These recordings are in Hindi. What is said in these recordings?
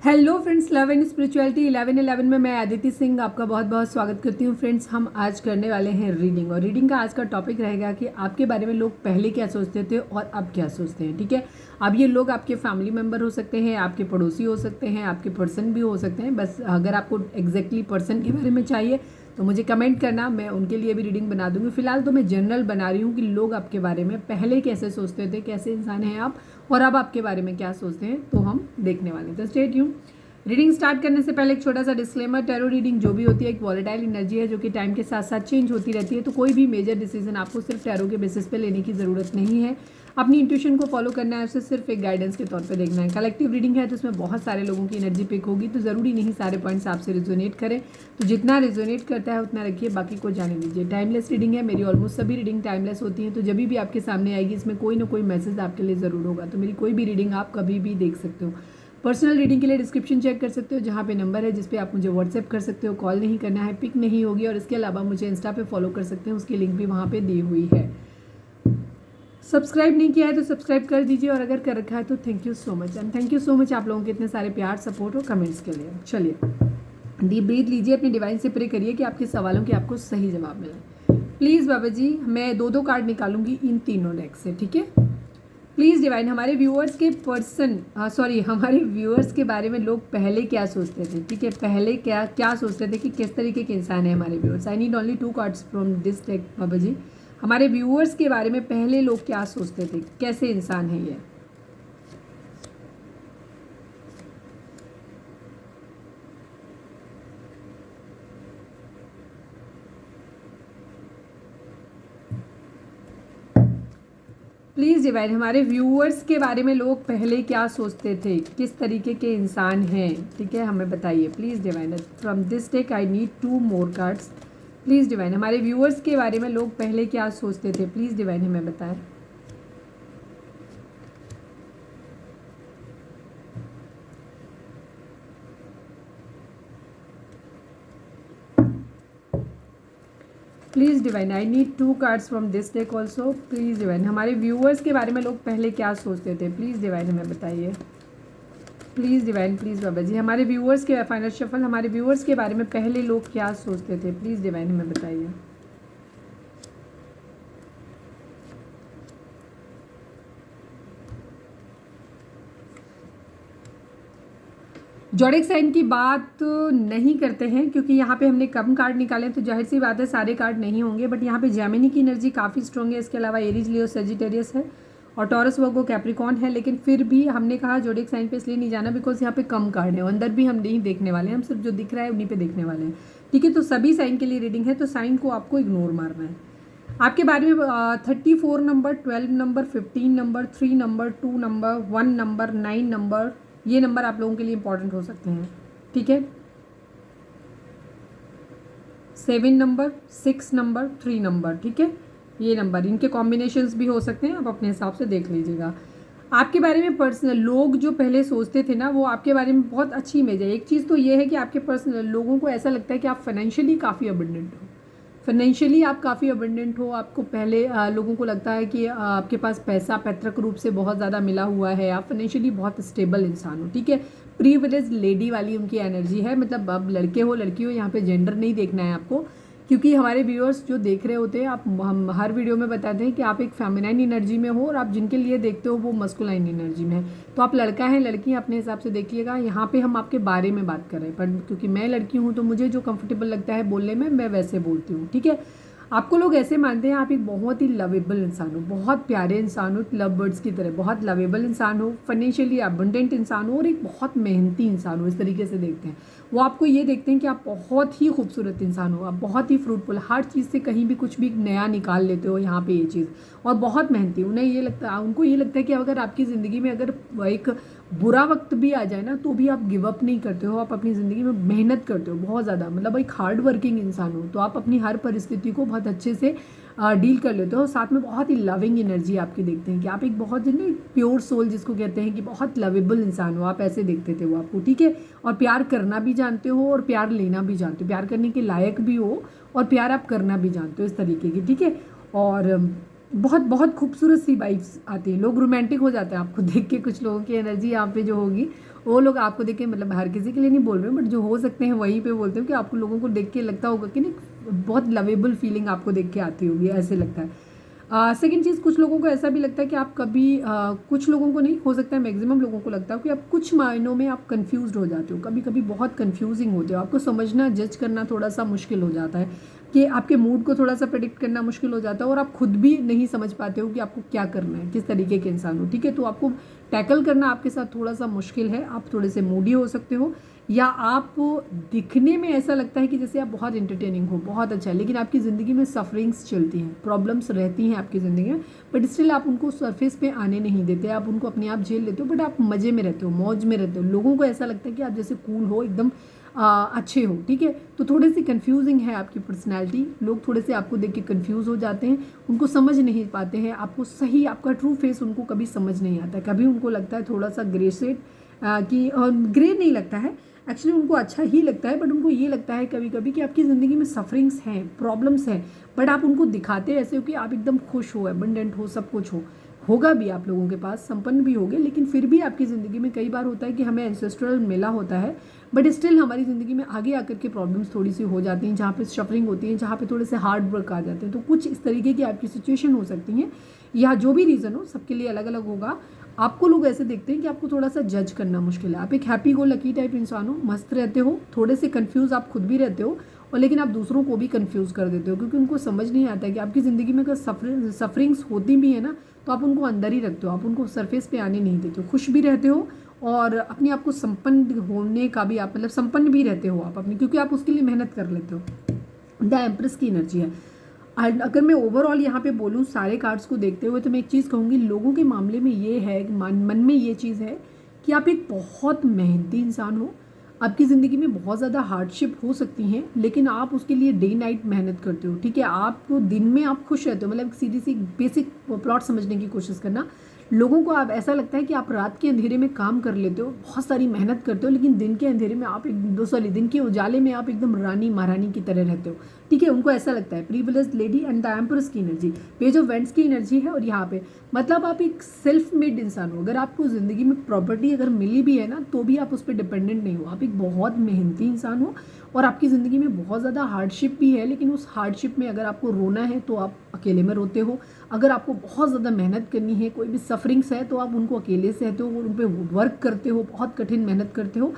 Hello friends, love and spirituality 1111 में मैं अदिति सिंह आपका बहुत बहुत स्वागत करती हूँ। फ्रेंड्स, हम आज करने वाले हैं रीडिंग, और रीडिंग का आज का टॉपिक रहेगा कि आपके बारे में लोग पहले क्या सोचते थे और अब क्या सोचते हैं। ठीक है, अब ये लोग आपके फैमिली मेम्बर हो सकते हैं, आपके पड़ोसी हो सकते हैं, आपके पर्सन भी हो सकते हैं। बस अगर आपको एग्जैक्टली पर्सन के बारे में चाहिए तो मुझे कमेंट करना, मैं उनके लिए भी रीडिंग बना दूंगी। फिलहाल तो मैं जनरल बना रही हूँ कि लोग आपके बारे में पहले कैसे सोचते थे, कैसे इंसान हैं आप, और अब आपके बारे में क्या सोचते हैं, तो हम देखने वाले हैं। तो स्टे ट्यून। रीडिंग स्टार्ट करने से पहले एक छोटा सा डिस्क्लेमर, टैरो रीडिंग जो भी होती है एक वॉलेटाइल एनर्जी है जो कि टाइम के साथ साथ चेंज होती रहती है। तो कोई भी मेजर डिसीजन आपको सिर्फ टैरो के बेसिस पे लेने की ज़रूरत नहीं है। अपनी इंट्यूशन को फॉलो करना है, उसे सिर्फ एक गाइडेंस के तौर पे देखना है। कलेक्टिव रीडिंग है तो उसमें बहुत सारे लोगों की एनर्जी पिक होगी, तो ज़रूरी नहीं सारे पॉइंट्स आपसे रिजोनेट करें। तो जितना रिजोनेट करता है उतना रखिए, बाकी को जाने दीजिए। टाइमलेस रीडिंग है, मेरी ऑलमोस्ट सभी रीडिंग टाइमलेस होती हैं। तो जब भी आपके सामने आएगी इसमें कोई ना कोई मैसेज आपके लिए ज़रूर होगा। तो मेरी कोई भी रीडिंग आप कभी भी देख सकते हो। पर्सनल रीडिंग के लिए डिस्क्रिप्शन चेक कर सकते हो, जहाँ पे नंबर है जिस पे आप मुझे व्हाट्सएप कर सकते हो। कॉल नहीं करना है, पिक नहीं होगी। और इसके अलावा मुझे इंस्टा पे फॉलो कर सकते हैं, उसकी लिंक भी वहाँ पे दी हुई है। सब्सक्राइब नहीं किया है तो सब्सक्राइब कर दीजिए, और अगर कर रखा है तो thank you so much. And thank you so much आप लोगों के इतने सारे प्यार, सपोर्ट और कमेंट्स के लिए। चलिए, डीप ब्रीथ लीजिए, अपने डिवाइन से प्रे करिए कि आपके सवालों के आपको सही जवाब मिले। प्लीज़ बाबा जी, मैं दो कार्ड निकालूंगी इन तीनों डेक से, ठीक है। प्लीज़ डिवाइन, हमारे व्यूअर्स के हमारे व्यूअर्स के बारे में लोग पहले क्या सोचते थे। ठीक है, पहले क्या क्या सोचते थे कि किस तरीके के इंसान है हमारे viewers. I need only 2 cards from this deck बाबा जी। हमारे व्यूअर्स के बारे में पहले लोग क्या सोचते थे, कैसे इंसान है ये। प्लीज़ डिवाइन, हमारे व्यूअर्स के बारे में लोग पहले क्या सोचते थे, किस तरीके के इंसान हैं। ठीक है, हमें बताइए please divine. From this deck I need 2 more cards. Please divine, हमारे व्यूअर्स के बारे में लोग पहले क्या सोचते थे, प्लीज़ डिवाइन हमें बताएं। Please divine, I need 2 cards from this deck also. Please divine, हमारे व्यूअर्स के बारे में लोग पहले क्या सोचते थे, प्लीज़ डिवाइन हमें बताइए। प्लीज़ डिवाइन, प्लीज़ बाबा जी, हमारे व्यूअर्स के फाइनल शफल, हमारे व्यूअर्स के बारे में पहले लोग क्या सोचते थे, प्लीज़ डिवाइन हमें बताइए। जोडिक साइन की बात नहीं करते हैं क्योंकि यहाँ पे हमने कम कार्ड निकाले, तो जाहिर सी बात है सारे कार्ड नहीं होंगे। बट यहाँ पे जेमिनी की एनर्जी काफ़ी स्ट्रॉन्ग है। इसके अलावा एरीज, लियो, सेजिटेरियस है, और टॉरस, वर्गो, कैप्रिकॉन है। लेकिन फिर भी हमने कहा जोडिक साइन पे इसलिए नहीं जाना बिकॉज यहाँ पे कम कार्ड है। अंदर भी हम नहीं देखने वाले हैं, हम सिर्फ जो दिख रहा है उन्हीं पे देखने वाले हैं। ठीक है, तो सभी साइन के लिए रीडिंग है, तो साइन को आपको इग्नोर मारना है। आपके बारे में 34 number, 12 number, 15 number, 3 number, 2 number, 1 number, 9 number, ये नंबर आप लोगों के लिए इंपॉर्टेंट हो सकते हैं। ठीक है, 7 नंबर, 6 नंबर, 3 नंबर। ठीक है, ये नंबर, इनके कॉम्बिनेशंस भी हो सकते हैं, आप अपने हिसाब से देख लीजिएगा। आपके बारे में पर्सनल लोग जो पहले सोचते थे ना, वो आपके बारे में बहुत अच्छी इमेज है। एक चीज़ तो ये है कि आपके पर्सनल लोगों को ऐसा लगता है कि आप फाइनेंशियली काफ़ी अबंडेंट हो। फाइनेंशियली आप काफ़ी अबंडेंट हो। आपको पहले लोगों को लगता है कि आपके पास पैसा पैतृक रूप से बहुत ज़्यादा मिला हुआ है, आप फाइनेंशियली बहुत स्टेबल इंसान हो। ठीक है, प्रीविलेज लेडी वाली उनकी एनर्जी है। मतलब अब लड़के हो लड़की हो, यहाँ पे जेंडर नहीं देखना है आपको, क्योंकि हमारे व्यूअर्स जो देख रहे होते हैं, आप हम हर वीडियो में बताते हैं कि आप एक फेमिनाइन एनर्जी में हो, और आप जिनके लिए देखते हो वो मस्कुलाइन एनर्जी में है। तो आप लड़का है लड़की, अपने हिसाब से देखिएगा। यहाँ पे हम आपके बारे में बात कर रहे हैं, पर क्योंकि मैं लड़की हूँ तो मुझे जो कंफर्टेबल लगता है बोलने में, मैं वैसे बोलती हूँ। ठीक है, आपको लोग ऐसे मानते हैं आप एक बहुत ही लवेबल इंसान हो, बहुत प्यारे इंसान हो, लव बर्ड्स की तरह बहुत लवेबल इंसान हो, फाइनेंशियली अबंडेंट इंसान हो, और एक बहुत मेहनती इंसान हो। इस तरीके से देखते हैं वो आपको। ये देखते हैं कि आप बहुत ही खूबसूरत इंसान हो, आप बहुत ही फ्रूटफुल, हर चीज़ से कहीं भी कुछ भी नया निकाल लेते हो यहाँ पे ये चीज़, और बहुत मेहनती। उन्हें ये लगता है, उनको ये लगता है कि अगर आपकी ज़िंदगी में अगर एक बुरा वक्त भी आ जाए ना, तो भी आप गिव अप नहीं करते हो, आप अपनी ज़िंदगी में मेहनत करते हो बहुत ज़्यादा। मतलब एक हार्ड वर्किंग इंसान हो, तो आप अपनी हर परिस्थिति को बहुत अच्छे से डील कर लेते हो। साथ में बहुत ही लविंग एनर्जी आपकी देखते हैं कि आप एक बहुत प्योर सोल जिसको कहते हैं कि बहुत लवेबल इंसान हो, आप ऐसे देखते थे वो आपको। ठीक है, और प्यार करना भी जानते हो और प्यार लेना भी जानते हो, प्यार करने के लायक भी हो और प्यार आप करना भी जानते हो, इस तरीके की। ठीक है, और बहुत बहुत खूबसूरत सी वाइब्स आती है, लोग रोमांटिक हो जाते हैं आपको देख के। कुछ लोगों की एनर्जी यहाँ पे जो होगी वो लोग आपको देख के, मतलब हर किसी के लिए नहीं बोल रहे बट जो हो सकते हैं वहीं पे बोलते हो कि आपको लोगों को देख के लगता होगा कि नहीं, बहुत लवेबल फीलिंग आपको देख के आती होगी, ऐसे लगता है। सेकेंड चीज़, कुछ लोगों को ऐसा भी लगता है कि आप कभी कुछ लोगों को नहीं, हो सकता है मैक्सिमम लोगों को लगता है कि आप कुछ मायनों में आप कंफ्यूज्ड हो जाते हो, कभी कभी बहुत कंफ्यूजिंग होते हो, आपको समझना जज करना थोड़ा सा मुश्किल हो जाता है, कि आपके मूड को थोड़ा सा प्रेडिक्ट करना मुश्किल हो जाता है, और आप खुद भी नहीं समझ पाते हो कि आपको क्या करना है, किस तरीके के इंसान हो। ठीक है, तो आपको टैकल करना आपके साथ थोड़ा सा मुश्किल है, आप थोड़े से मूडी हो सकते हो, या आप दिखने में ऐसा लगता है कि जैसे आप बहुत इंटरटेनिंग हो, बहुत अच्छा है, लेकिन आपकी ज़िंदगी में सफरिंग्स चलती हैं, प्रॉब्लम्स रहती हैं आपकी ज़िंदगी में, बट स्टिल आप उनको सरफेस पे आने नहीं देते, आप उनको अपने आप झेल लेते हो, बट आप मज़े में रहते हो, मौज में रहते हो, लोगों को ऐसा लगता है कि आप जैसे कूल हो, एकदम अच्छे हो। ठीक है, तो थोड़ी सी कन्फ्यूजिंग है आपकी पर्सनैलिटी, लोग थोड़े से आपको देख के कन्फ्यूज़ हो जाते हैं, उनको समझ नहीं पाते हैं, आपको सही आपका ट्रू फेस उनको कभी समझ नहीं आता, कभी उनको लगता है थोड़ा सा ग्रे शेड, कि ग्रे नहीं लगता है एक्चुअली, उनको अच्छा ही लगता है, बट उनको ये लगता है कभी कभी कि आपकी ज़िंदगी में सफरिंग्स हैं, प्रॉब्लम्स हैं, बट आप उनको दिखाते ऐसे हो कि आप एकदम खुश हो, एबंडेंट हो, सब कुछ होगा भी आप लोगों के पास, संपन्न भी होगे, लेकिन फिर भी आपकी ज़िंदगी में कई बार होता है कि हमें एंसेस्ट्रल मिला होता है, बट स्टिल हमारी ज़िंदगी में आगे आकर के प्रॉब्लम्स थोड़ी सी हो जाती हैं, जहाँ पे सफरिंग होती है, जहाँ पे थोड़े से हार्ड वर्क आ जाते हैं। तो कुछ इस तरीके की आपकी सिचुएशन हो सकती हैं, या जो भी रीज़न हो, सबके लिए अलग अलग होगा। आपको लोग ऐसे देखते हैं कि आपको थोड़ा सा जज करना मुश्किल है, आप एक हैप्पी गो लकी टाइप इंसान हो, मस्त रहते हो, थोड़े से कंफ्यूज आप खुद भी रहते हो, और लेकिन आप दूसरों को भी कंफ्यूज कर देते हो, क्योंकि उनको समझ नहीं आता है कि आपकी ज़िंदगी में अगर सफरिंग्स होती भी है ना, तो आप उनको अंदर ही रखते हो, आप उनको सरफेस पे आने नहीं देते हो, खुश भी रहते हो, और अपने आप को संपन्न होने का भी आप, मतलब संपन्न भी रहते हो आप अपनी, क्योंकि आप उसके लिए मेहनत कर लेते हो। द एम्प्रेस की एनर्जी है। अगर मैं ओवरऑल यहाँ पे बोलूँ सारे कार्ड्स को देखते हुए, तो मैं एक चीज़ कहूँगी, लोगों के मामले में ये है, मन में ये चीज़ है कि आप एक बहुत मेहनती इंसान हो, आपकी ज़िंदगी में बहुत ज़्यादा हार्डशिप हो सकती हैं, लेकिन आप उसके लिए डे नाइट मेहनत करते हो। ठीक है, आप दिन में आप खुश रहते हो, मतलब सीधी सी बेसिक प्लॉट समझने की कोशिश करना, लोगों को आप ऐसा लगता है कि आप रात के अंधेरे में काम कर लेते हो, बहुत सारी मेहनत करते हो, लेकिन दिन के अंधेरे में आप दिन के उजाले में आप एकदम रानी महारानी की तरह रहते हो। ठीक है, उनको ऐसा लगता है। Privileged lady and the empress की एनर्जी, पेज ऑफ वेंट्स की एनर्जी है, और यहाँ पे मतलब आप एक सेल्फ मेड इंसान हो। अगर आपको ज़िंदगी में प्रॉपर्टी अगर मिली भी है ना, तो भी आप उस पर डिपेंडेंट नहीं हो, आप एक बहुत मेहनती इंसान हो, और आपकी ज़िंदगी में बहुत ज़्यादा हार्डशिप भी है, लेकिन उस हार्डशिप में अगर आपको रोना है तो आप अकेले में रोते हो, अगर आपको बहुत ज़्यादा मेहनत करनी है, कोई भी सफरिंग्स है, तो आप उनको अकेले सहते हो, उन पर वर्क करते हो, बहुत कठिन मेहनत करते हो,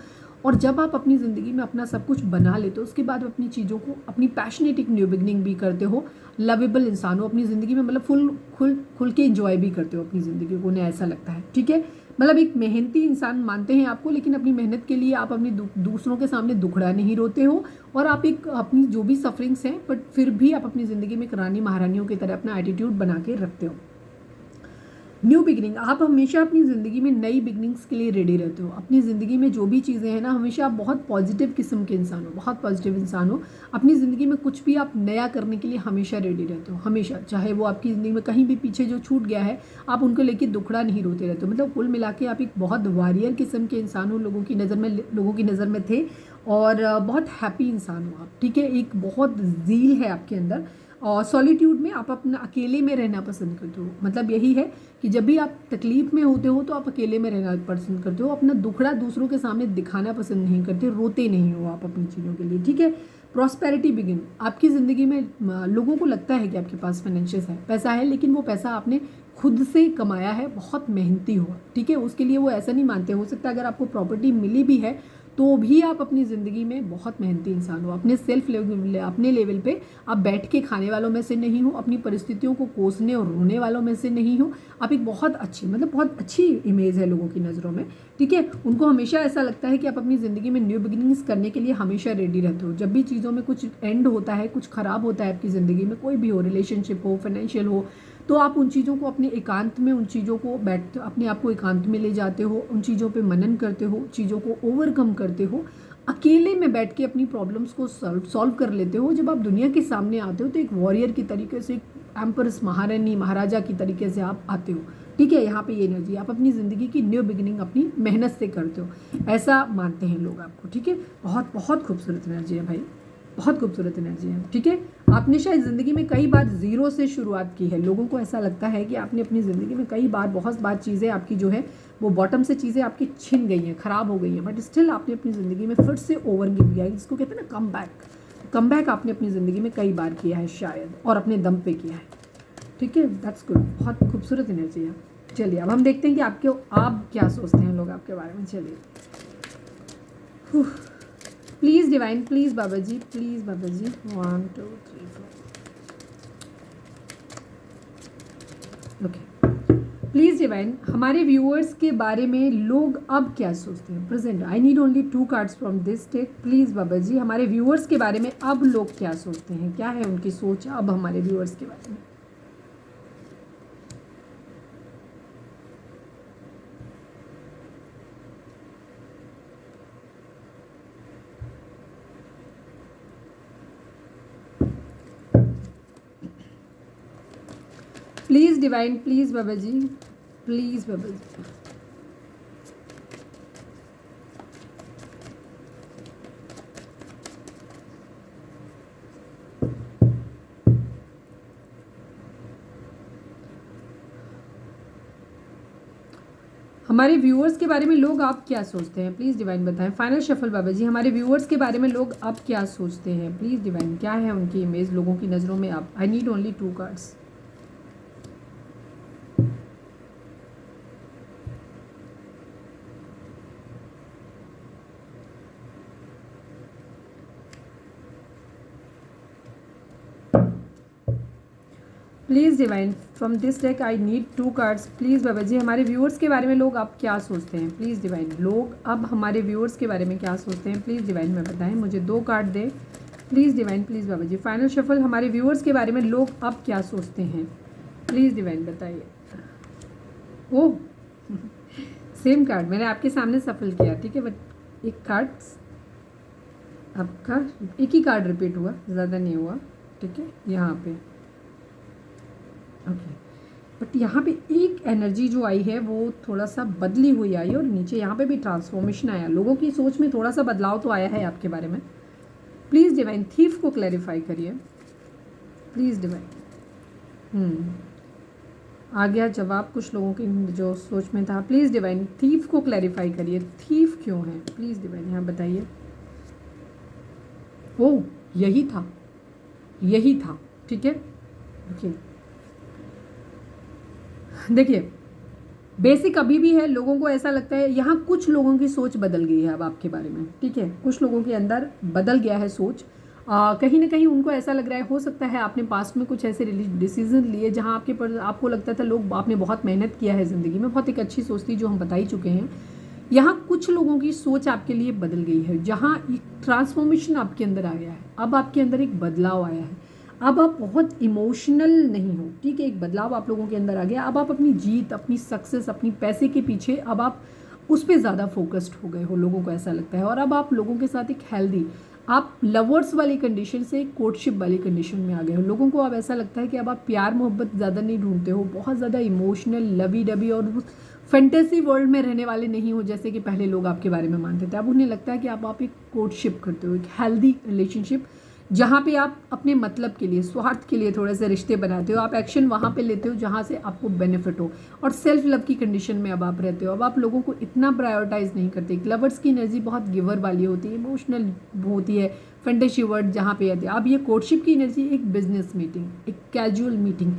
और जब आप अपनी ज़िंदगी में अपना सब कुछ बना लेते हो, उसके बाद अपनी चीज़ों को, अपनी पैशनेटिक न्यू बिगनिंग भी करते हो, लवेबल इंसान हो अपनी ज़िंदगी में, मतलब खुल के इंजॉय भी करते हो अपनी ज़िंदगी को, उन्हें ऐसा लगता है। ठीक है, मतलब एक मेहनती इंसान मानते हैं आपको, लेकिन अपनी मेहनत के लिए आप अपनी दूसरों के सामने दुखड़ा नहीं रोते हो, और आप एक अपनी जो भी सफरिंग्स हैं, बट फिर भी आप अपनी ज़िंदगी में एक रानी महारानियों की तरह अपना एटीट्यूड बना के रखते हो। न्यू बिगनिंग, आप हमेशा अपनी ज़िंदगी में नई बिगनिंग्स के लिए रेडी रहते हो। अपनी ज़िंदगी में जो भी चीज़ें हैं ना, हमेशा आप बहुत पॉजिटिव किस्म के इंसान हो, बहुत पॉजिटिव इंसान हो। अपनी ज़िंदगी में कुछ भी आप नया करने के लिए हमेशा रेडी रहते हो, हमेशा, चाहे वो आपकी ज़िंदगी में कहीं भी पीछे जो छूट गया है, आप उनको लेके दुखड़ा नहीं रोते रहते हो। मतलब कुल मिला के आप एक बहुत वॉरियर किस्म के इंसान हो, लोगों की नज़र में थे, और बहुत हैप्पी इंसान हो आप। ठीक है, एक बहुत ज़ील है आपके अंदर, और सॉलिट्यूड में आप अपना अकेले में रहना पसंद करते हो। मतलब यही है कि जब भी आप तकलीफ में होते हो तो आप अकेले में रहना पसंद करते हो, अपना दुखड़ा दूसरों के सामने दिखाना पसंद नहीं करते, रोते नहीं हो आप अपनी चीज़ों के लिए। ठीक है, प्रॉस्पेरिटी बिगिन, आपकी ज़िंदगी में लोगों को लगता है कि आपके पास फाइनेंशियल है, पैसा है, लेकिन वो पैसा आपने खुद से कमाया है, बहुत मेहनती हो। ठीक है, उसके लिए वो ऐसा नहीं मानते, हो सकता है अगर आपको प्रॉपर्टी मिली भी है तो भी आप अपनी ज़िंदगी में बहुत मेहनती इंसान हो, अपने सेल्फ लेवल, अपने लेवल पे आप बैठ के खाने वालों में से नहीं हो, अपनी परिस्थितियों को कोसने और रोने वालों में से नहीं हो। आप एक बहुत अच्छी, मतलब बहुत अच्छी इमेज है लोगों की नज़रों में। ठीक है, उनको हमेशा ऐसा लगता है कि आप अपनी ज़िंदगी में न्यू बिगिनिंग्स करने के लिए हमेशा रेडी रहते हो। जब भी चीज़ों में कुछ एंड होता है, कुछ ख़राब होता है आपकी ज़िंदगी में, कोई भी हो, रिलेशनशिप हो, फाइनेंशियल हो, तो आप उन चीज़ों को अपने एकांत में, उन चीज़ों को अपने आप को एकांत में ले जाते हो, उन चीज़ों पे मनन करते हो, चीज़ों को ओवरकम करते हो, अकेले में बैठ के अपनी प्रॉब्लम्स को सॉल्व कर लेते हो। जब आप दुनिया के सामने आते हो तो एक वॉरियर की तरीके से, एक एम्प्रेस, महारानी, महाराजा की तरीके से आप आते हो। ठीक है, यहाँ पे ये एनर्जी, आप अपनी ज़िंदगी की न्यू बिगिनिंग अपनी मेहनत से करते हो, ऐसा मानते हैं लोग आपको। ठीक है, बहुत बहुत खूबसूरत एनर्जी है भाई। बहुत खूबसूरत एनर्जी है, ठीक है। आपने शायद ज़िंदगी में कई बार ज़ीरो से शुरुआत की है। लोगों को ऐसा लगता है कि आपने अपनी ज़िंदगी में कई बार बहुत बार चीज़ें आपकी जो है वो बॉटम से चीज़ें आपकी छिन गई हैं, ख़राब हो गई हैं, बट स्टिल आपने अपनी ज़िंदगी में फिर से ओवर गिव किया है, जिसको कहते हैं ना कम बैक आपने अपनी ज़िंदगी में कई बार किया है शायद, और अपने दम पे किया है, ठीक है। दैट्स गुड, बहुत खूबसूरत एनर्जी है। चलिए अब हम देखते हैं कि आप क्या सोचते हैं लोग आपके बारे में। चलिए, प्लीज़ डिवाइन, प्लीज़ बाबा जी, 1 2 3 4 ओके। प्लीज़ डिवाइन, हमारे व्यूअर्स के बारे में लोग अब क्या सोचते हैं present. I need only 2 cards from this deck. Please बाबा जी, हमारे व्यूअर्स के बारे में अब लोग क्या सोचते हैं, क्या है उनकी सोच अब हमारे व्यूअर्स के बारे में। प्लीज़ डिवाइन, प्लीज़ बाबा जी, प्लीज़ बाबा जी। हमारे व्यूअर्स के बारे में लोग आप क्या सोचते हैं, प्लीज़ डिवाइन बताएं। फाइनल शफल बाबा जी, हमारे व्यूअर्स के बारे में लोग अब क्या सोचते हैं, प्लीज़ डिवाइन, क्या है उनकी इमेज लोगों की नज़रों में आप। I need only 2 cards. Please divine, from this deck I need 2 cards. Please बाबा जी, हमारे व्यूअर्स के बारे में लोग अब क्या सोचते हैं, प्लीज़ डिवाइन, लोग अब हमारे व्यूअर्स के बारे में क्या सोचते हैं, प्लीज़ डिवाइन में बताएं। मुझे 2 कार्ड दें प्लीज़ डिवाइन, प्लीज़ बाबा जी। फाइनल शफल, हमारे व्यूअर्स के बारे में लोग अब क्या सोचते हैं, प्लीज़ डिवाइन बताइए। ओह सेम कार्ड मैंने आपके सामने सफल किया, ठीक है, बट एक कार्ड आपका, एक ही कार्ड रिपीट हुआ, ज़्यादा नहीं हुआ, ठीक है, यहाँ पे ओके। बट यहाँ पे एक एनर्जी जो आई है वो थोड़ा सा बदली हुई आई, और नीचे यहाँ पे भी ट्रांसफॉर्मेशन आया, लोगों की सोच में थोड़ा सा बदलाव तो आया है आपके बारे में। प्लीज़ डिवाइन, थीफ को क्लैरिफाई करिए, प्लीज़ डिवाइन। आ गया जवाब कुछ लोगों की जो सोच में था। प्लीज़ डिवाइन, थीफ को क्लैरिफाई करिए, थीफ क्यों है, प्लीज़ डिवाइन यहाँ बताइए। ओह यही था, ठीक है, ओके। देखिए बेसिक अभी भी है, लोगों को ऐसा लगता है, यहाँ कुछ लोगों की सोच बदल गई है अब आपके बारे में, ठीक है, कुछ लोगों के अंदर बदल गया है सोच। कहीं ना कहीं उनको ऐसा लग रहा है, हो सकता है आपने पास्ट में कुछ ऐसे डिसीजन लिए जहाँ आपको लगता था लोग, आपने बहुत मेहनत किया है ज़िंदगी में, बहुत एक अच्छी सोच थी जो हम बता ही चुके हैं। यहाँ कुछ लोगों की सोच आपके लिए बदल गई है, जहाँ एक ट्रांसफॉर्मेशन आपके अंदर आ गया है, अब आपके अंदर एक बदलाव आया है, अब आप बहुत इमोशनल नहीं हो, ठीक है, एक बदलाव आप लोगों के अंदर आ गया। अब आप अपनी जीत, अपनी सक्सेस, अपनी पैसे के पीछे अब आप उस पर ज़्यादा फोकस्ड हो गए हो, लोगों को ऐसा लगता है। और अब आप लोगों के साथ एक हेल्दी, आप लवर्स वाली कंडीशन से कोर्टशिप वाली कंडीशन में आ गए हो। लोगों को अब ऐसा लगता है कि अब आप प्यार मोहब्बत ज़्यादा नहीं ढूंढते हो, बहुत ज़्यादा इमोशनल लवी डबी और फैंटेसी वर्ल्ड में रहने वाले नहीं हो जैसे कि पहले लोग आपके बारे में मानते थे। अब उन्हें लगता है कि आप एक कोर्टशिप करते हो, एक हेल्दी रिलेशनशिप, जहाँ पे आप अपने मतलब के लिए, स्वार्थ के लिए थोड़े से रिश्ते बनाते हो, आप एक्शन वहाँ पे लेते हो जहाँ से आपको बेनिफिट हो, और सेल्फ लव की कंडीशन में अब आप रहते हो। अब आप लोगों को इतना प्रायोरिटाइज नहीं करते। लवर्स की एनर्जी बहुत गिवर वाली होती है, इमोशनल होती है, फैंटेसी वर्ड जहाँ पे आते हैं। अब ये कोर्टशिप की एनर्जी एक बिजनेस मीटिंग, एक कैजुअल मीटिंग,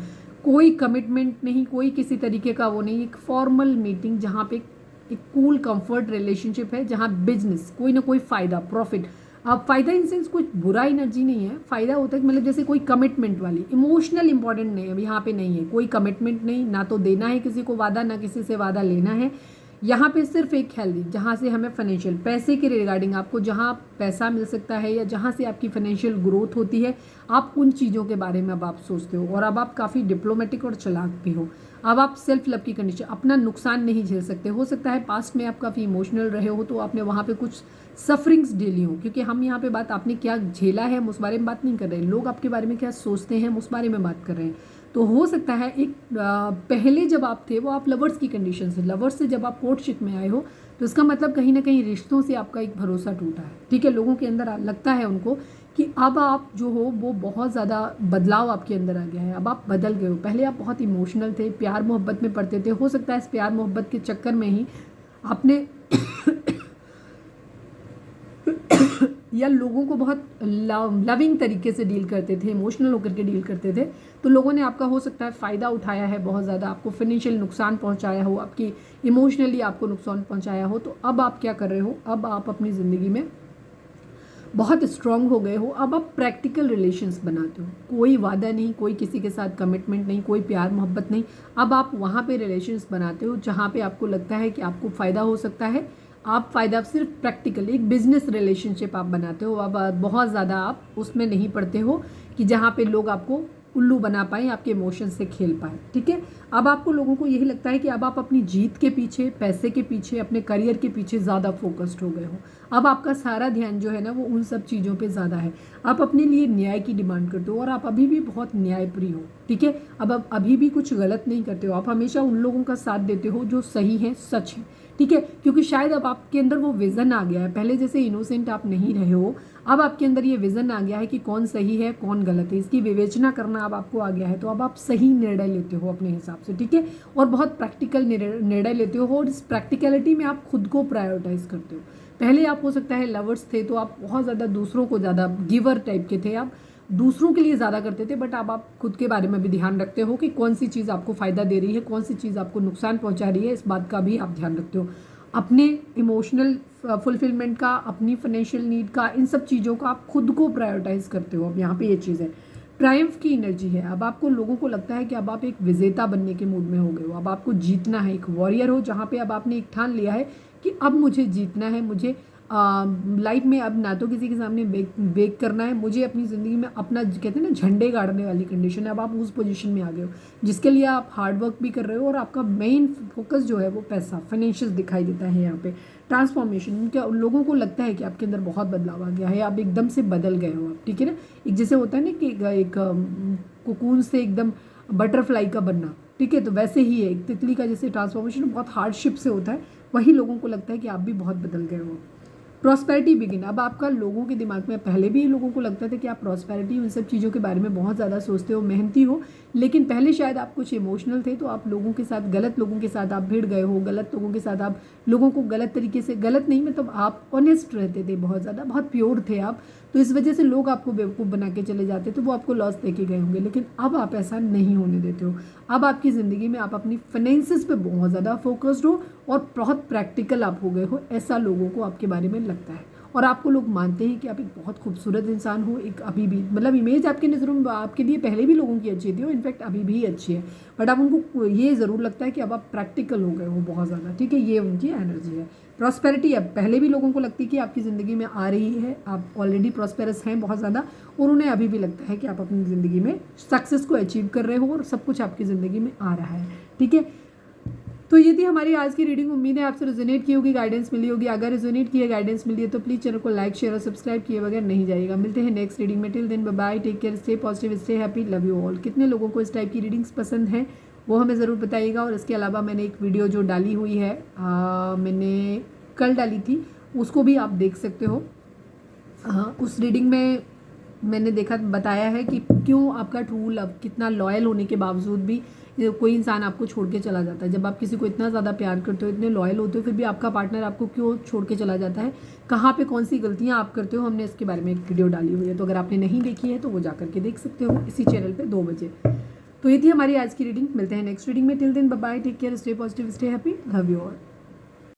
कोई कमिटमेंट नहीं, कोई किसी तरीके का वो नहीं, एक फॉर्मल मीटिंग जहाँ पे एक कूल कंफर्ट रिलेशनशिप है, जहाँ बिजनेस, कोई ना कोई फ़ायदा, प्रॉफिट। अब फ़ायदा इन सेंस कोई बुरा एनर्जी नहीं है, फ़ायदा होता है मतलब जैसे कोई कमिटमेंट वाली, इमोशनल इंपॉर्टेंट नहीं है, यहाँ पे नहीं है कोई कमिटमेंट, नहीं, ना तो देना है किसी को वादा, ना किसी से वादा लेना है। यहाँ पे सिर्फ एक हेल्दी, जहाँ से हमें फाइनेंशियल, पैसे के रिगार्डिंग आपको जहाँ पैसा मिल सकता है या जहाँ से आपकी फाइनेंशियल ग्रोथ होती है, आप उन चीज़ों के बारे में अब आप सोचते हो। और अब आप काफ़ी डिप्लोमेटिक और चालाक भी हो। अब आप सेल्फ लव की कंडीशन, अपना नुकसान नहीं झेल सकते। हो सकता है पास्ट में आप काफ़ी इमोशनल रहे हो, तो आपने वहाँ पे कुछ सफरिंग्स डेली हो, क्योंकि हम यहाँ पे बात आपने क्या झेला है हम उस बारे में बात नहीं कर रहे हैं, लोग आपके बारे में क्या सोचते हैं हम उस बारे में बात कर रहे हैं। तो हो सकता है एक पहले जब आप थे वो आप लवर्स की कंडीशन से, लवर्स से जब आप कोर्टशिप में आए हो तो इसका मतलब कहीं ना कहीं रिश्तों से आपका एक भरोसा टूटा है, ठीक है। लोगों के अंदर लगता है उनको कि अब आप जो हो वो बहुत ज़्यादा बदलाव आपके अंदर आ गया है, अब आप बदल गए हो। पहले आप बहुत इमोशनल थे, प्यार मोहब्बत में पड़ते थे, हो सकता है इस प्यार मोहब्बत के चक्कर में ही आपने या लोगों को बहुत लविंग तरीके से डील करते थे, इमोशनल होकर के डील करते थे, तो लोगों ने आपका हो सकता है फ़ायदा उठाया है, बहुत ज़्यादा आपको फाइनेंशियल नुकसान पहुंचाया हो, आपकी इमोशनली आपको नुकसान पहुंचाया हो। तो अब आप क्या कर रहे हो, अब आप अपनी ज़िंदगी में बहुत स्ट्रांग हो गए हो। अब आप प्रैक्टिकल रिलेशंस बनाते हो, कोई वादा नहीं, कोई किसी के साथ कमिटमेंट नहीं, कोई प्यार मोहब्बत नहीं। अब आप वहाँ पे रिलेशंस बनाते हो जहाँ पे आपको लगता है कि आपको फ़ायदा हो सकता है। आप फ़ायदा सिर्फ प्रैक्टिकल एक बिजनेस रिलेशनशिप आप बनाते हो। अब बहुत ज़्यादा आप उसमें नहीं पड़ते हो कि जहाँ पे लोग आपको उल्लू बना पाएँ, आपके इमोशन से खेल पाए, ठीक है। अब आपको लोगों को यही लगता है कि अब आप अपनी जीत के पीछे, पैसे के पीछे, अपने करियर के पीछे ज़्यादा फोकस्ड हो गए हो। अब आपका सारा ध्यान जो है ना वो उन सब चीज़ों पे ज़्यादा है। आप अपने लिए न्याय की डिमांड करते हो और आप अभी भी बहुत न्यायप्रिय हो, ठीक है। अब आप अभी भी कुछ गलत नहीं करते हो, आप हमेशा उन लोगों का साथ देते हो जो सही है, सच है, ठीक है। क्योंकि शायद अब आपके अंदर वो विज़न आ गया है, पहले जैसे इनोसेंट आप नहीं रहे हो, अब आपके अंदर ये विज़न आ गया है कि कौन सही है कौन गलत है, इसकी विवेचना करना अब आपको आ गया है। तो अब आप सही निर्णय लेते हो अपने हिसाब से, ठीक है, और बहुत प्रैक्टिकल निर्णय लेते हो और इस प्रैक्टिकलिटी में आप खुद को प्रायोरिटाइज करते हो। पहले आप हो सकता है लवर्स थे तो आप बहुत ज़्यादा दूसरों को ज़्यादा गिवर टाइप के थे, आप दूसरों के लिए ज़्यादा करते थे, बट अब आप खुद के बारे में भी ध्यान रखते हो कि कौन सी चीज़ आपको फ़ायदा दे रही है, कौन सी चीज़ आपको नुकसान पहुंचा रही है, इस बात का भी आप ध्यान रखते हो। अपने इमोशनल फुलफिलमेंट का, अपनी फाइनेंशियल नीड का, इन सब चीज़ों का आप खुद को प्रायोरिटाइज करते हो। अब यहाँ पे ये चीज़ है, ट्रायम्फ की एनर्जी है। अब आपको लोगों को लगता है कि अब आप एक विजेता बनने के मूड में हो गए हो, अब आपको जीतना है, एक वॉरियर हो जहाँ पे अब आपने एक ठान लिया है कि अब मुझे जीतना है, मुझे लाइफ में अब ना तो किसी के सामने बेक करना है, मुझे अपनी ज़िंदगी में अपना कहते हैं ना झंडे गाड़ने वाली कंडीशन है। अब आप उस पोजीशन में आ गए हो जिसके लिए आप हार्ड वर्क भी कर रहे हो और आपका मेन फोकस जो है वो पैसा, फाइनेंशियल दिखाई देता है यहाँ पे। ट्रांसफॉर्मेशन, उनके लोगों को लगता है कि आपके अंदर बहुत बदलाव आ गया है, आप एकदम से बदल गए हो आप, ठीक है ना। एक जैसे होता है ना कि एक कोकून से एकदम बटरफ्लाई का बनना, ठीक है, तो वैसे ही है एक तितली का जैसे ट्रांसफॉर्मेशन बहुत हार्डशिप से होता है, वही लोगों को लगता है कि आप भी बहुत बदल गए हो। प्रॉस्पेरिटी बिगिन, अब आपका लोगों के दिमाग में पहले भी लोगों को लगता था कि आप प्रॉस्पेरिटी उन सब चीज़ों के बारे में बहुत ज़्यादा सोचते हो, मेहनती हो, लेकिन पहले शायद आप कुछ इमोशनल थे तो आप लोगों के साथ, गलत लोगों के साथ आप भिड़ गए हो, गलत लोगों के साथ आप लोगों को गलत तरीके से, गलत नहीं मतलब आप ऑनेस्ट रहते थे, बहुत ज़्यादा बहुत प्योर थे आप, तो इस वजह से लोग आपको बेवकूफ़ बना के चले जाते तो वो आपको लॉस दे के गए होंगे। लेकिन अब आप ऐसा नहीं होने देते हो। अब आपकी ज़िंदगी में आप अपनी फाइनेंसेस पे बहुत ज़्यादा फोकस्ड हो और बहुत प्रैक्टिकल आप हो गए हो, ऐसा लोगों को आपके बारे में लगता है। और आपको लोग मानते हैं कि आप एक बहुत खूबसूरत इंसान हो, एक अभी भी मतलब इमेज आपकी नज़रों में आपके लिए पहले भी लोगों की अच्छी थी और इनफैक्ट अभी भी अच्छी है, बट अब उनको ये ज़रूर लगता है कि अब आप प्रैक्टिकल हो गए हो बहुत ज़्यादा, ठीक है, ये उनकी एनर्जी है। प्रॉस्पेरिटी, अब पहले भी लोगों को लगती है कि आपकी ज़िंदगी में आ रही है, आप ऑलरेडी प्रॉस्पेरस हैं बहुत ज़्यादा, और उन्हें अभी भी लगता है कि आप अपनी ज़िंदगी में सक्सेस को अचीव कर रहे हो और सब कुछ आपकी ज़िंदगी में आ रहा है, ठीक है। तो ये थी हमारी आज की रीडिंग, उम्मीद है आपसे रेजोनेट की होगी, गाइडेंस मिली होगी। अगर रेजोनेट की है, गाइडेंस मिली है तो प्लीज़ चैनल को लाइक शेयर और सब्सक्राइब किए बगैर नहीं जाइएगा। मिलते हैं नेक्स्ट रीडिंग में, till then bye bye, take care, stay positive, stay happy, love you all. कितने लोगों को इस टाइप की रीडिंग्स पसंद हैं वो हमें ज़रूर बताइएगा। और इसके अलावा मैंने एक वीडियो जो डाली हुई है, मैंने कल डाली थी, उसको भी आप देख सकते हो। उस रीडिंग में मैंने बताया है कि क्यों आपका ट्रू लव, कितना लॉयल होने के बावजूद भी कोई इंसान आपको छोड़ के चला जाता है। जब आप किसी को इतना ज़्यादा प्यार करते हो, इतने लॉयल होते हो, फिर भी आपका पार्टनर आपको क्यों छोड़ के चला जाता है, कहाँ पे कौन सी गलतियाँ आप करते हो, हमने इसके बारे में एक वीडियो डाली हुई है। तो अगर आपने नहीं देखी है तो वो जा करके देख सकते हो इसी चैनल पर 2 बजे। तो ये थी हमारी आज की रीडिंग, मिलते हैं नेक्स्ट रीडिंग में, till then bye bye, take care, stay positive, stay happy, love you all.